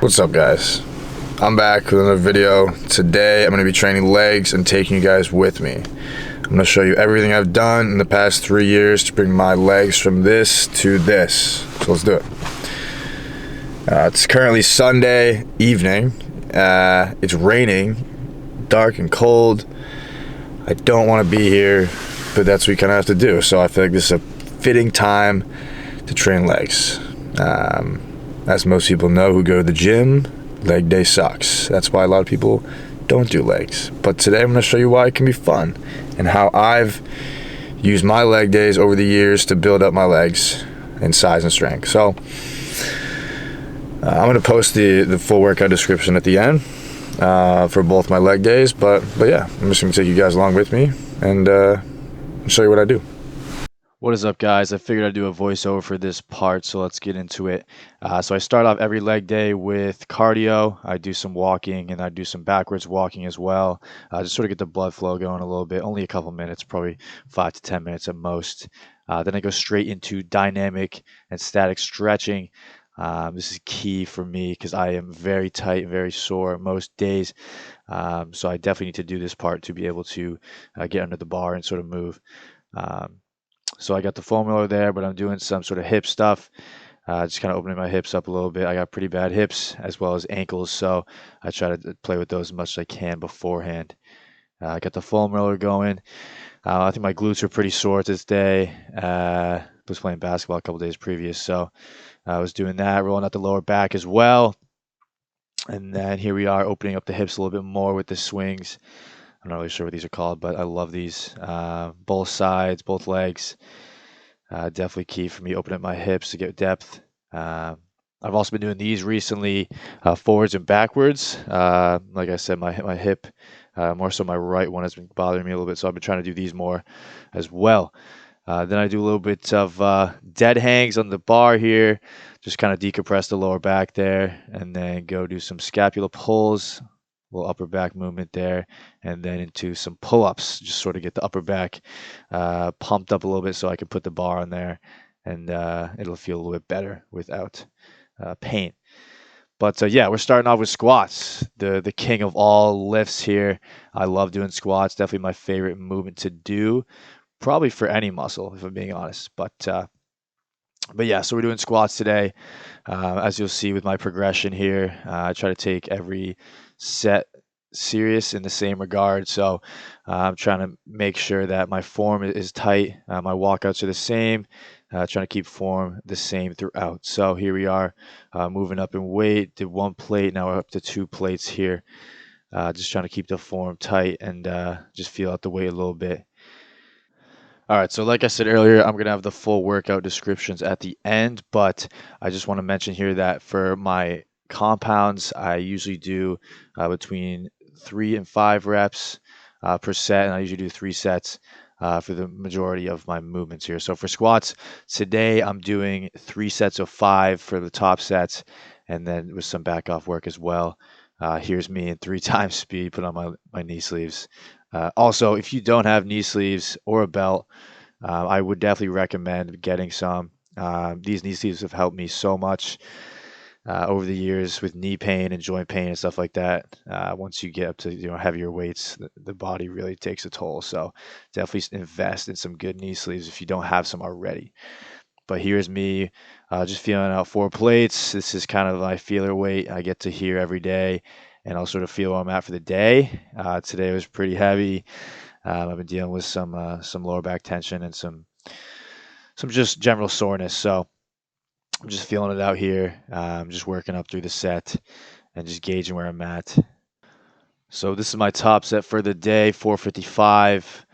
What's up, guys? I'm back with another video. Today I'm going to be training legs and taking you guys with me. I'm going to show you everything I've done in the past 3 years to bring my legs from this to this. So let's do it. It's currently Sunday evening. It's raining, dark and cold. I don't want to be here, but that's what we kind of have to do. So I feel like this is a fitting time to train legs. As most people know who go to the gym, leg day sucks. That's why a lot of people don't do legs. But today I'm going to show you why it can be fun and how I've used my leg days over the years to build up my legs in size and strength. So I'm going to post the full workout description at the end for both my leg days. But yeah, I'm just going to take you guys along with me and show you what I do. What is up, guys? I figured I'd do a voiceover for this part, so let's get into it. So I start off every leg day with cardio. I do some walking and I do some backwards walking as well. Just sort of get the blood flow going a little bit, only a couple minutes, probably 5 to 10 minutes at most. Then I go straight into dynamic and static stretching. This is key for me because I am very tight and very sore most days. So I definitely need to do this part to be able to get under the bar and sort of move. So I got the foam roller there, but I'm doing some sort of hip stuff, just kind of opening my hips up a little bit. I got pretty bad hips as well as ankles, so I try to play with those as much as I can beforehand. I got the foam roller going. I think my glutes are pretty sore this day. I was playing basketball a couple days previous, so I was doing that, rolling out the lower back as well. And then here we are opening up the hips a little bit more with the swings. I'm not really sure what these are called, but I love these. Both sides, both legs. Definitely key for me, opening up my hips to get depth. I've also been doing these recently, forwards and backwards. Like I said, my hip, more so my right one, has been bothering me a little bit, so I've been trying to do these more as well. Then I do a little bit of dead hangs on the bar here, just kind of decompress the lower back there, and then go do some scapula pulls. Little upper back movement there, and then into some pull-ups, just sort of get the upper back pumped up a little bit so I can put the bar on there, and it'll feel a little bit better without pain. But yeah, we're starting off with squats, the king of all lifts here. I love doing squats, definitely my favorite movement to do, probably for any muscle, if I'm being honest. But yeah, so we're doing squats today. As you'll see with my progression here, I try to take every set serious in the same regard. So I'm trying to make sure that my form is tight. My walkouts are the same. Trying to keep form the same throughout. So here we are, moving up in weight. Did 1 plate, now we're up to 2 plates here. Just trying to keep the form tight and just feel out the weight a little bit. All right, so like I said earlier, I'm going to have the full workout descriptions at the end, but I just want to mention here that for my compounds, I usually do between 3 and 5 reps per set, and I usually do 3 sets for the majority of my movements here. So for squats, today I'm doing 3 sets of 5 for the top sets, and then with some back off work as well. Here's me in 3 times speed, put on my knee sleeves. Also, if you don't have knee sleeves or a belt, I would definitely recommend getting some. These knee sleeves have helped me so much over the years with knee pain and joint pain and stuff like that. Once you get up to heavier weights, the body really takes a toll. So definitely invest in some good knee sleeves if you don't have some already. But here's me just feeling out 4 plates. This is kind of my feeler weight I get to here every day, and I'll sort of feel where I'm at for the day. Today was pretty heavy. I've been dealing with some lower back tension and some just general soreness. So I'm just feeling it out here. I'm just working up through the set and just gauging where I'm at. So this is my top set for the day, 455.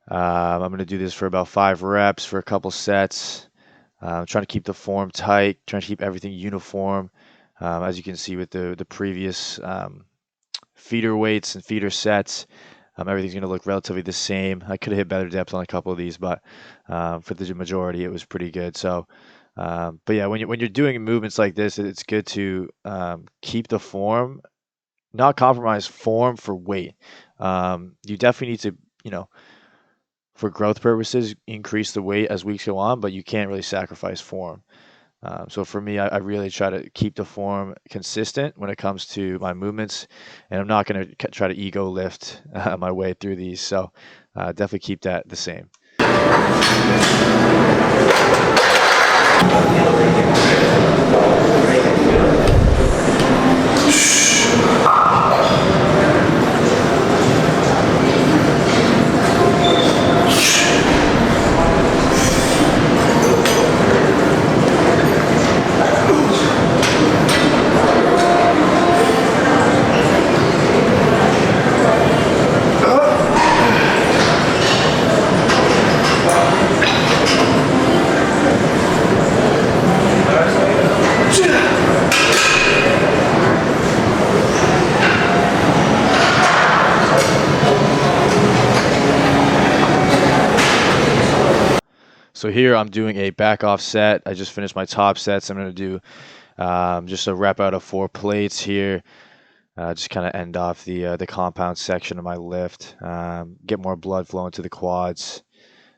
I'm going to do this for about 5 reps for a couple sets. I'm trying to keep the form tight, trying to keep everything uniform. As you can see with the previous feeder weights and feeder sets, everything's going to look relatively the same. I could have hit better depth on a couple of these, but for the majority, it was pretty good. So, but yeah, when you're doing movements like this, it's good to keep the form, not compromise form for weight. You definitely need to, for growth purposes, increase the weight as weeks go on, but you can't really sacrifice form. So for me, I really try to keep the form consistent when it comes to my movements, and I'm not going to try to ego lift my way through these. So definitely keep that the same. So here I'm doing a back off set. I just finished my top sets. I'm going to do just a rep out of 4 plates here. Just kind of end off the compound section of my lift. Get more blood flowing to the quads,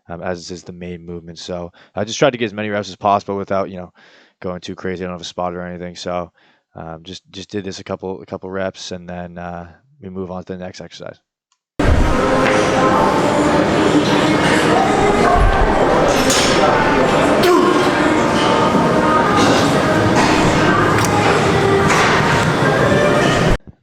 as is the main movement. So I just tried to get as many reps as possible without, going too crazy. I don't have a spotter or anything. So just did this a couple reps, and then we move on to the next exercise.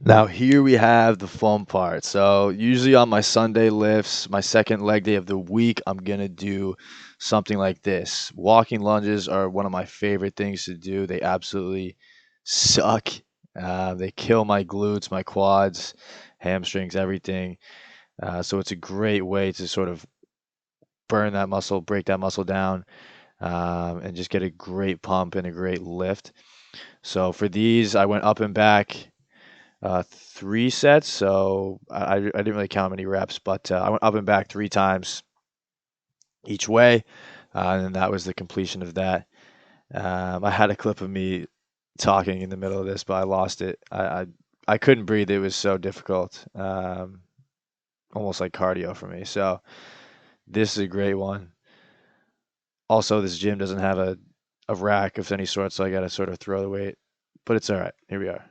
Now here we have the fun part. So usually on my Sunday lifts, my second leg day of the week, I'm gonna do something like this. Walking lunges are one of my favorite things to do. They absolutely suck. They kill my glutes, my quads, hamstrings, everything. So it's a great way to sort of burn that muscle, break that muscle down, and just get a great pump and a great lift. So for these, I went up and back 3 sets. So I didn't really count how many reps, but I went up and back 3 times each way, and then that was the completion of that. I had a clip of me talking in the middle of this, but I lost it. I couldn't breathe. It was so difficult, almost like cardio for me. So this is a great one. Also, this gym doesn't have a rack of any sort, so I got to sort of throw the weight, but it's all right. Here we are.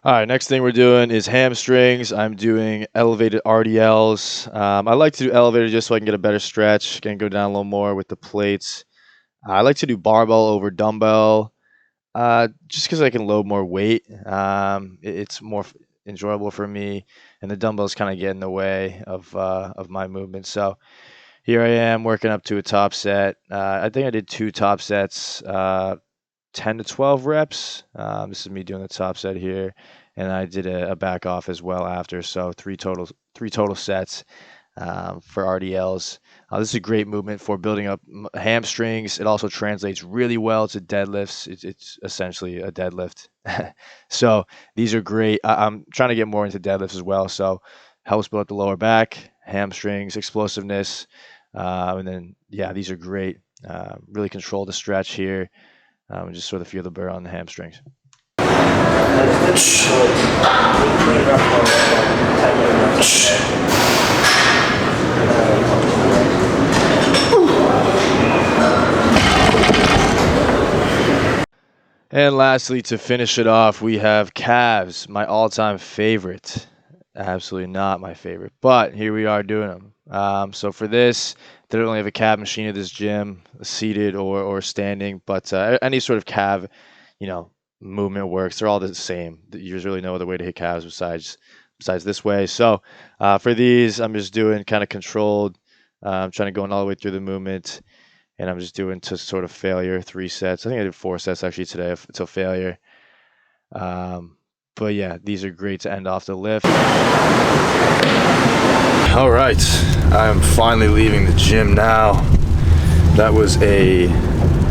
All right, next thing we're doing is hamstrings. I'm doing elevated RDLs. I like to do elevated just so I can get a better stretch, can go down a little more with the plates. I like to do barbell over dumbbell, just because I can load more weight. It's more enjoyable for me, and the dumbbells kind of get in the way of my movement. So here I am working up to a top set. I think I did 2 top sets, 10 to 12 reps. This is me doing the top set here, and I did a back off as well after. So 3 total sets for RDLs. This is a great movement for building up hamstrings. It also translates really well to deadlifts. It's essentially a deadlift. So these are great. I'm trying to get more into deadlifts as well. So helps build up the lower back, hamstrings, explosiveness, and then these are great. Really control the stretch here. And just sort of feel the burn on the hamstrings. And lastly, to finish it off, we have calves, my all-time favorite. Absolutely not my favorite, but here we are doing them. So for this, they don't really have a calf machine at this gym, seated or standing, but any sort of calf, movement works. They're all the same. There's really no other way to hit calves besides this way. So for these, I'm just doing kind of controlled. I'm trying to go all the way through the movement, and I'm just doing to sort of failure 3 sets. I think I did 4 sets actually today until failure. But yeah, these are great to end off the lift. All right, I'm finally leaving the gym now. That was a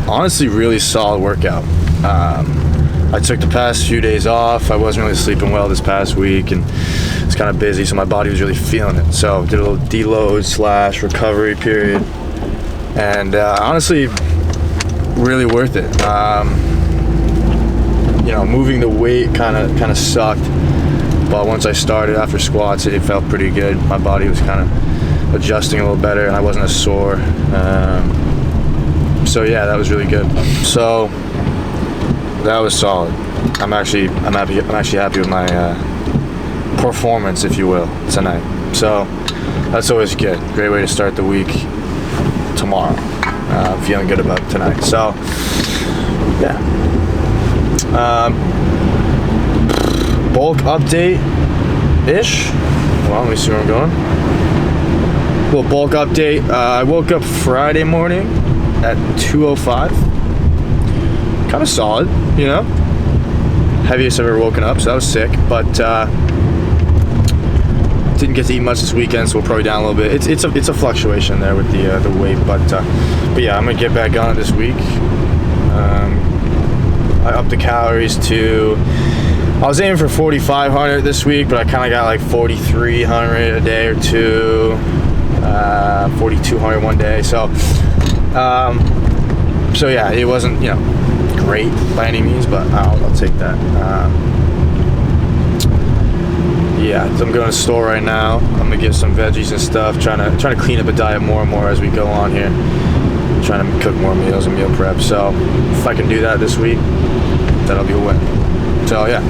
honestly really solid workout. I took the past few days off. I wasn't really sleeping well this past week, and it's kind of busy, so my body was really feeling it. So did a little deload / recovery period, and honestly, really worth it. Moving the weight kind of sucked, but once I started after squats, it felt pretty good. My body was kind of adjusting a little better, and I wasn't as sore. So yeah, that was really good. So that was solid. I'm actually happy with my performance, if you will, tonight. So that's always good. Great way to start the week tomorrow. Feeling good about tonight. So yeah. Bulk update-ish. Well, let me see where I'm going. Little bulk update. I woke up Friday morning at 2:05. Kind of solid, you know. Heaviest I've ever woken up, so that was sick. But didn't get to eat much this weekend, so we'll probably down a little bit. It's a fluctuation there with the weight, but yeah, I'm gonna get back on it this week. I upped the calories to. I was aiming for 4,500 this week, but I kind of got like 4,300 a day or two, 4,200 one day. So yeah, it wasn't, you know, great by any means, but I'll take that. Yeah, so I'm going to the store right now. I'm gonna get some veggies and stuff. Trying to clean up the diet more and more as we go on here. Trying to cook more meals and meal prep. So if I can do that this week, that'll be a win. So yeah.